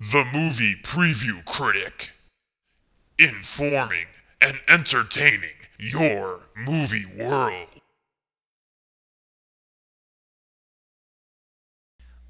The Movie Preview Critic. Informing and entertaining your movie world.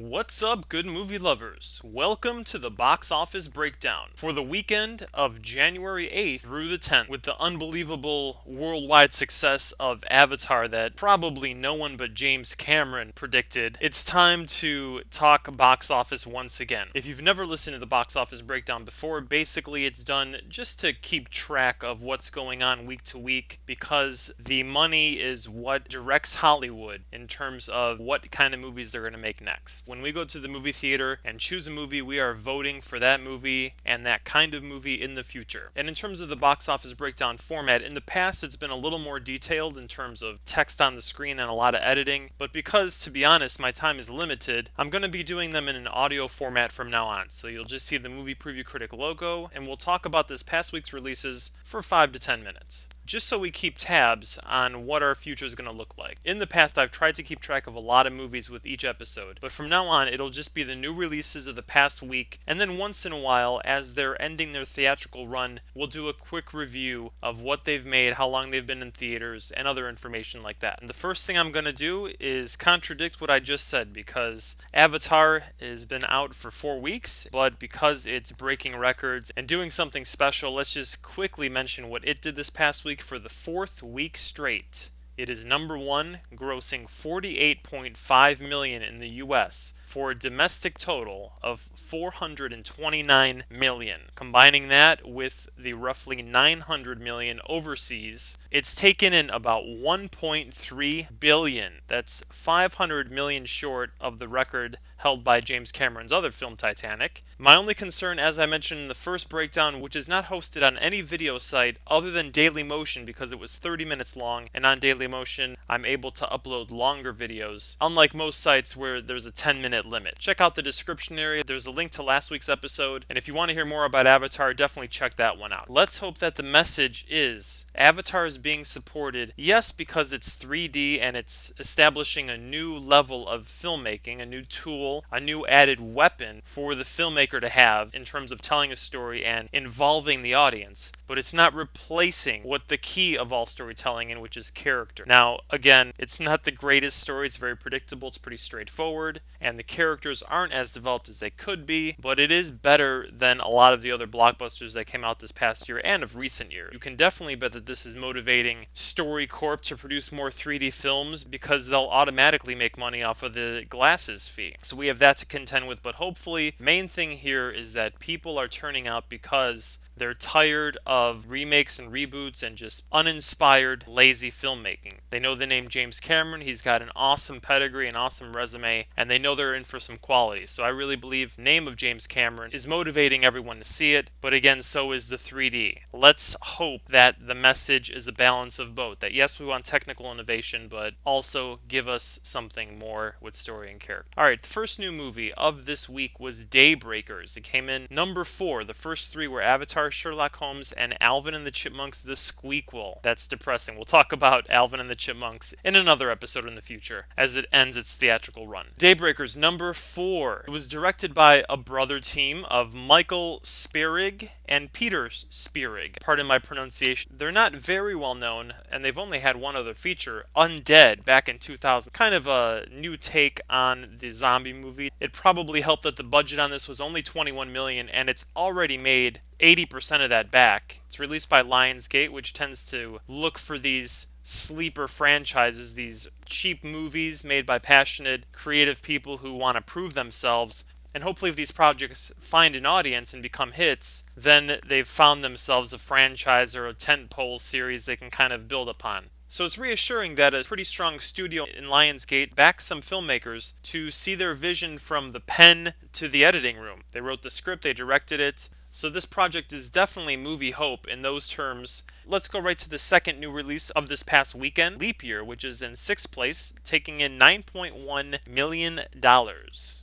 What's up, good movie lovers? Welcome to the box office breakdown for the weekend of January 8th through the 10th, with the unbelievable worldwide success of Avatar that probably no one but James Cameron predicted. It's time to talk box office once again. If you've never listened to the box office breakdown before, basically it's done just to keep track of what's going on week to week, because the money is what directs Hollywood in terms of what kind of movies they're going to make next. When we go to the movie theater and choose a movie, we are voting for that movie and that kind of movie in the future. And in terms of the box office breakdown format, in the past it's been a little more detailed in terms of text on the screen and a lot of editing, but because, to be honest, my time is limited, I'm going to be doing them in an audio format from now on. So you'll just see the Movie Preview Critic logo, and we'll talk about this past week's releases for 5 to 10 minutes, just so we keep tabs on what our future is going to look like. In the past, I've tried to keep track of a lot of movies with each episode, but from now on, it'll just be the new releases of the past week, and then once in a while, as they're ending their theatrical run, we'll do a quick review of what they've made, how long they've been in theaters, and other information like that. And the first thing I'm going to do is contradict what I just said, because Avatar has been out for 4 weeks, but because it's breaking records and doing something special, let's just quickly mention what it did this past week. For the 4th week straight, it is number one, grossing $48.5 million in the US for a domestic total of $429 million. Combining that with the roughly $900 million overseas, it's taken in about $1.3 billion. That's $500 million short of the record held by James Cameron's other film, Titanic. My only concern, as I mentioned in the first breakdown, which is not hosted on any video site other than Dailymotion because it was 30 minutes long, and on Dailymotion I'm able to upload longer videos, unlike most sites where there's a 10-minute limit. Check out the description area, there's a link to last week's episode, and if you want to hear more about Avatar, definitely check that one out. Let's hope that the message is Avatar is being supported, yes, because it's 3D and it's establishing a new level of filmmaking, a new tool, a new added weapon for the filmmaker to have in terms of telling a story and involving the audience, but it's not replacing what the key of all storytelling in, which is character. Now, again, it's not the greatest story, it's very predictable, it's pretty straightforward, and the characters aren't as developed as they could be, but it is better than a lot of the other blockbusters that came out this past year and of recent years. You can definitely bet that this is motivating StoryCorp to produce more 3D films because they'll automatically make money off of the glasses fee. So we have that to contend with, but hopefully, main thing here is that people are turning out because they're tired of remakes and reboots and just uninspired, lazy filmmaking. They know the name James Cameron, he's got an awesome pedigree, an awesome resume, and they know they're in for some quality. So I really believe the name of James Cameron is motivating everyone to see it, but again, so is the 3D. Let's hope that the message is a balance of both. That yes, we want technical innovation, but also give us something more with story and character. Alright, the first new movie of this week was Daybreakers. It came in number 4. The first 3 were Avatar, Sherlock Holmes, and Alvin and the Chipmunks The Squeakquel. That's depressing. We'll talk about Alvin and the Chipmunks in another episode in the future as it ends its theatrical run. Daybreakers, number 4. It was directed by a brother team of Michael Spierig and Peter Spierig. Pardon my pronunciation. They're not very well known, and they've only had one other feature, Undead, back in 2000. Kind of a new take on the zombie movie. It probably helped that the budget on this was only $21 million, and it's already made 80% of that back. It's released by Lionsgate, which tends to look for these sleeper franchises, these cheap movies made by passionate, creative people who want to prove themselves. And hopefully if these projects find an audience and become hits, then they've found themselves a franchise or a tentpole series they can kind of build upon. So it's reassuring that a pretty strong studio in Lionsgate backed some filmmakers to see their vision from the pen to the editing room. They wrote the script, they directed it. So this project is definitely movie hope in those terms. Let's go right to the second new release of this past weekend, Leap Year, which is in 6th place, taking in $9.1 million.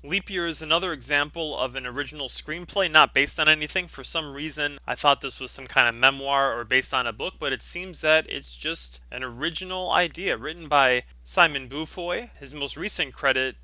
Leap Year is another example of an original screenplay, not based on anything. For some reason, I thought this was some kind of memoir or based on a book, but it seems that it's just an original idea written by Simon Beaufoy. His most recent credit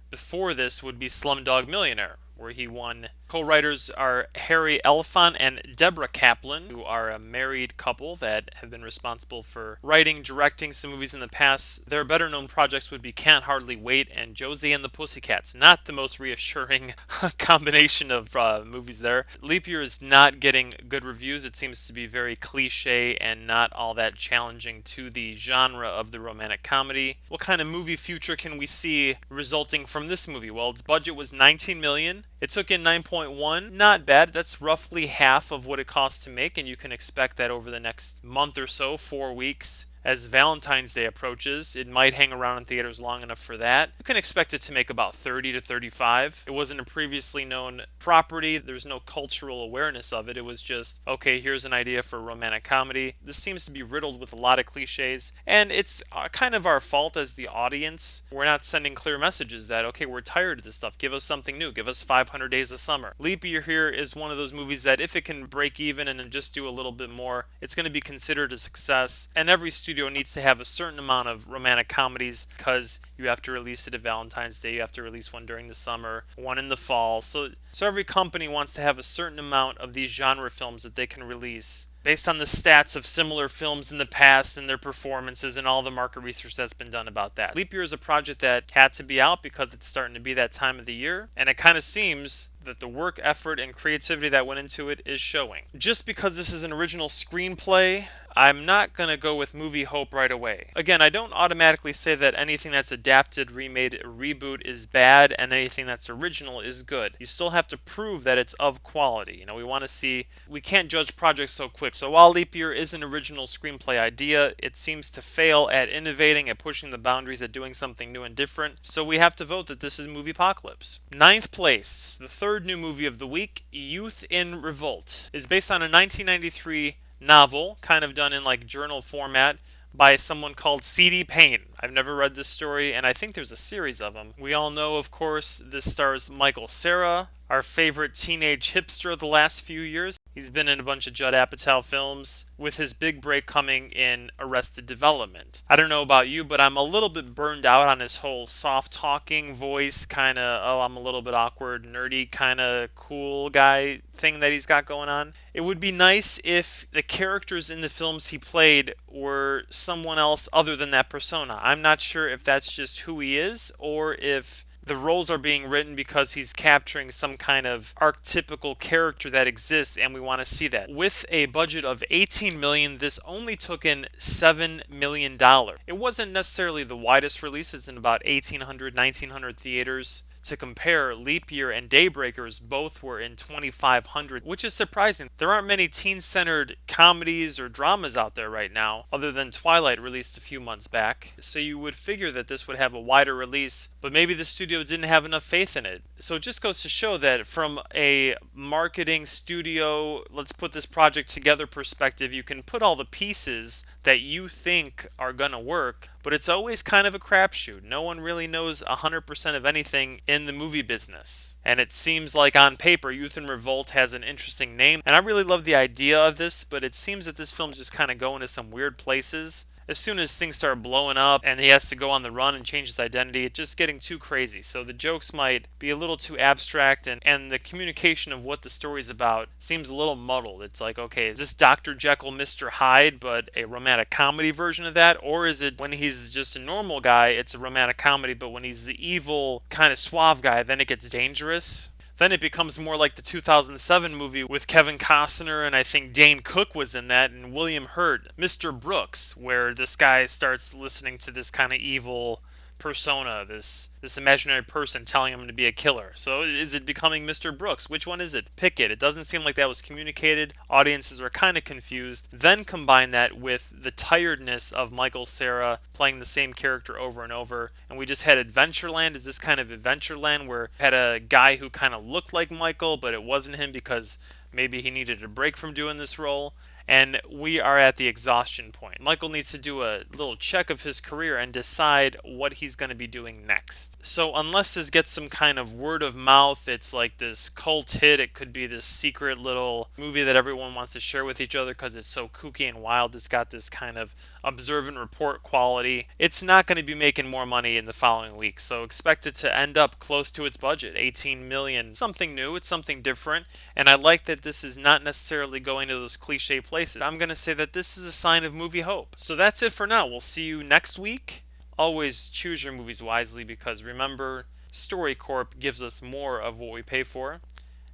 before this would be Slumdog Millionaire, where he won Co-writers are Harry Elfont and Deborah Kaplan, who are a married couple that have been responsible for writing, directing some movies in the past. Their better-known projects would be Can't Hardly Wait and Josie and the Pussycats. Not the most reassuring combination of movies there. Leap Year is not getting good reviews. It seems to be very cliche and not all that challenging to the genre of the romantic comedy. What kind of movie future can we see resulting from this movie? Well, its budget was $19 million. It took in 9.1. Not bad. That's roughly half of what it costs to make, and you can expect that over the next month or so, 4 weeks. As Valentine's Day approaches, it might hang around in theaters long enough for that. You can expect it to make about 30 to 35. It wasn't a previously known property. There's no cultural awareness of it. It was just, okay, here's an idea for a romantic comedy. This seems to be riddled with a lot of cliches, and it's kind of our fault as the audience. We're not sending clear messages that, okay, we're tired of this stuff. Give us something new. Give us 500 Days of Summer. Leap Year here is one of those movies that if it can break even and just do a little bit more, it's going to be considered a success, and every studio needs to have a certain amount of romantic comedies because you have to release it at Valentine's Day, you have to release one during the summer, one in the fall. So every company wants to have a certain amount of these genre films that they can release based on the stats of similar films in the past and their performances and all the market research that's been done about that. Leap Year is a project that had to be out because it's starting to be that time of the year, and it kind of seems that the work, effort, and creativity that went into it is showing. Just because this is an original screenplay, I'm not going to go with movie hope right away. Again, I don't automatically say that anything that's adapted, remade, reboot is bad and anything that's original is good. You still have to prove that it's of quality. We want to see, we can't judge projects so quick. So while Leap Year is an original screenplay idea, it seems to fail at innovating, at pushing the boundaries, at doing something new and different. So we have to vote that this is Movie Apocalypse. Ninth place, the third new movie of the week, Youth in Revolt, is based on a 1993 novel, kind of done in like journal format, by someone called C.D. Payne. I've never read this story, and I think there's a series of them. We all know, of course, this stars Michael Cera, our favorite teenage hipster of the last few years. He's been in a bunch of Judd Apatow films, with his big break coming in Arrested Development. I don't know about you, but I'm a little bit burned out on his whole soft-talking voice, kind of, oh, I'm a little bit awkward, nerdy, kind of cool guy thing that he's got going on. It would be nice if the characters in the films he played were someone else other than that persona. I'm not sure if that's just who he is, or if the roles are being written because he's capturing some kind of archetypical character that exists and we want to see that. With a budget of $18 million, this only took in $7 million. It wasn't necessarily the widest release. It's in about 1,800, 1,900 theaters. To compare, Leap Year and Daybreakers both were in 2,500, which is surprising. There aren't many teen-centered comedies or dramas out there right now, other than Twilight released a few months back. So you would figure that this would have a wider release, but maybe the studio didn't have enough faith in it. So it just goes to show that from a marketing studio, let's put this project together perspective, you can put all the pieces that you think are gonna work, but it's always kind of a crapshoot. No one really knows 100% of anything in the movie business. And it seems like on paper, Youth in Revolt has an interesting name. And I really love the idea of this, but it seems that this film's just kind of going to some weird places. As soon as things start blowing up and he has to go on the run and change his identity, it's just getting too crazy. So the jokes might be a little too abstract, and the communication of what the story's about seems a little muddled. It's like, okay, is this Dr. Jekyll, Mr. Hyde, but a romantic comedy version of that? Or is it when he's just a normal guy, it's a romantic comedy, but when he's the evil, kind of suave guy, then it gets dangerous? Then it becomes more like the 2007 movie with Kevin Costner, and I think Dane Cook was in that, and William Hurt, Mr. Brooks, where this guy starts listening to this kind of evil persona, this imaginary person telling him to be a killer. So is it becoming Mr. Brooks? Which one is it? Pick it. It doesn't seem like that was communicated. Audiences are kind of confused. Then combine that with the tiredness of Michael Cera playing the same character over and over. And we just had Adventureland. Is this kind of Adventureland where we had a guy who kind of looked like Michael, but it wasn't him because maybe he needed a break from doing this role? and we are at the exhaustion point. Michael needs to do a little check of his career and decide what he's going to be doing next. So unless this gets some kind of word of mouth, it's like this cult hit, it could be this secret little movie that everyone wants to share with each other because it's so kooky and wild, it's got this kind of observe and report quality, it's not going to be making more money in the following weeks. So expect it to end up close to its budget, 18 million. Something new, it's something different, and I like that this is not necessarily going to those cliche places. I'm going to say that this is a sign of movie hope. So that's it for now. We'll see you next week. Always choose your movies wisely, because remember, StoryCorp gives us more of what we pay for.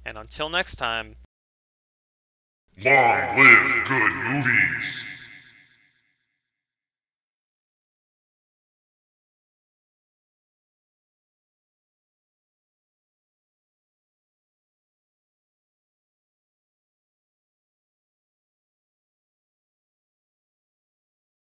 And until next time, long live good movies!